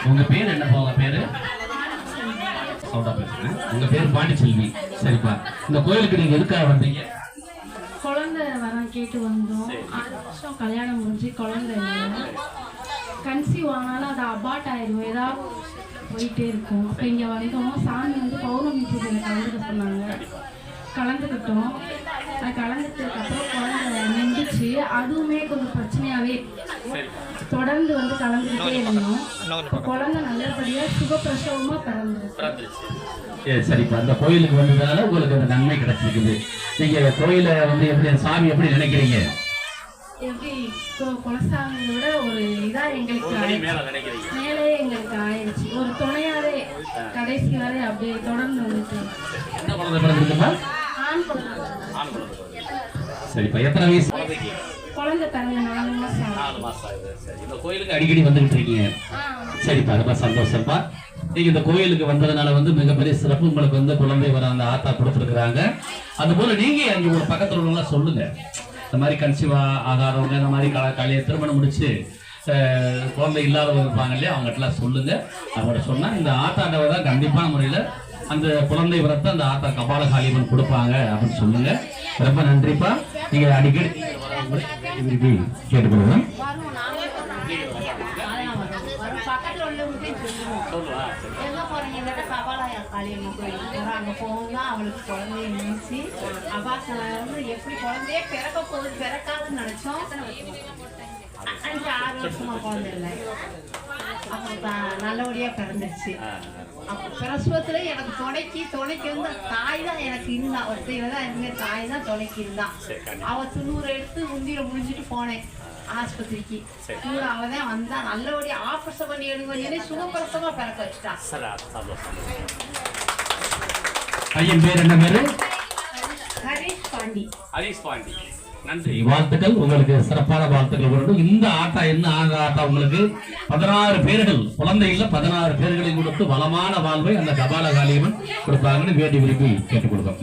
உங்க பேர் என்னப்பா? உங்க பேரு சவுண்டா பேசுறேன். உங்க பேர் பாண்டிச்செல்வி. சரிப்பா, இந்த கோயிலுக்கு நீங்க எதுக்காக வந்தீங்க? குழந்தை வர கேட்டு வந்தோம். 6 வருஷம் கல்யாணம் முடிஞ்சு குழந்தை கன்சீவ் ஆனாலும் அது அபார்ட் ஆயிடும், ஏதாவது போயிட்டே இருக்கும். அப்போ இங்கே வந்தோம். சாமி வந்து பௌர்ணமி பூஜையில் கலந்துக்க சொன்னாங்க. கலந்துக்கிட்டோம். அது கலந்துட்டதுக்கப்புறம் குழந்தை நின்றுச்சு. அதுவுமே கொஞ்சம் பிரச்சனையாகவே தொடர்ந்து வந்து கலந்துக்கிட்டே இருந்தோம். குழந்தை நல்லபடியாக சுகப்பிரசவமாக பிறந்துருச்சு. சரிப்பா, அந்த கோயிலுக்கு வந்ததால உங்களுக்கு அந்த நன்மை கிடைச்சிருக்குது. நீங்க கோயிலை வந்து எப்படி சாமி எப்படி நினைக்கிறீங்க? எப்படி குலசாமியை விட ஒரு இதா எங்களுக்கு மேலே எங்களுக்கு ஆயிடுச்சு. ஒரு துணையாவே கடைசி வரை அப்படியே தொடர்ந்து வந்துட்டு. என்ன குழந்தை பிறந்திருக்குமா? ஆண் குழந்தை. சரிப்பா, எத்தனை வயசு குழந்தை பிறந்த 4 மாசம். 4 மாசம் ஆகுது. சரி, இந்த கோயிலுக்கு அடிக்கடி வந்துகிட்டு இருக்கீங்க. சரிப்பா, ரொம்ப சந்தோஷம்ப்பா. நீங்க இந்த கோயிலுக்கு வந்ததுனால வந்து மிகப்பெரிய சிறப்பு. உங்களுக்கு வந்து குழந்தை வர அந்த ஆத்தா கொடுத்துருக்குறாங்க. அது போல நீங்க அங்க ஒரு பக்கத்துல உள்ளவங்க சொல்லுங்க, இந்த மாதிரி கன்சீவா ஆகாதவங்க, இந்த மாதிரி கலையை திருமணம் முடிச்சு குழந்தை இல்லாதவங்க இருப்பாங்க இல்லையா, அவங்ககிட்ட சொல்லுங்க. அவங்கள்ட்ட சொன்னா இந்த ஆத்தாண்டவை தான் கண்டிப்பான முறையில அந்த குழந்தை வரத்தை அந்த ஆத்தா கபால காளியம்மன் கொடுப்பாங்க அப்படின்னு சொல்லுங்க. ரொம்ப நன்றிப்பா. நீங்க அடிக்கடி கேட்டுக்கொள்ளுங்க. அங்க போனா அவளுக்கு குழந்தைய நினைச்சு அபாசன எப்படி குழந்தைய பிறக்க போகுது பிறக்காதுன்னு நினைச்சோம். 6 வருஷமா குழந்தை இல்லை. அப்ப நல்லபடியா பிறந்துருச்சு. அப்ப பிரசவத்துல எனக்கு துணைக்கு வந்து தாய் தான் எனக்கு இருந்தா. ஒருத்தையில தான் இருந்த தாய் தான் துணைக்கு இருந்தா. அவ 90 எடுத்து உந்தியில முடிஞ்சிட்டு போனேன் ஆஸ்பத்திரிக்கு. அவ தான் வந்தா நல்லபடியா ஆபரேஷன் பண்ணி எடுங்க சுகப்பிரசவமா பிறக்க வச்சுட்டா. ஐயன் பேர் என்ன பேரு? ஹரிஷ் பாண்டி. ஹரிஷ் பாண்டி. நன்றி, வாழ்த்துக்கள். உங்களுக்கு சிறப்பான வாழ்த்துக்கள் கொடுக்கும். இந்த ஆட்டா என்ன ஆட்டா உங்களுக்கு 16 பேர்கள் குழந்தை இல்ல 16 பேர்களை கொடுத்து வளமான வாழ்வை அந்த கபால காளியம்மன் கொடுப்பாங்கன்னு வேண்டி விரும்பி கேட்டுக் கொடுக்கும்.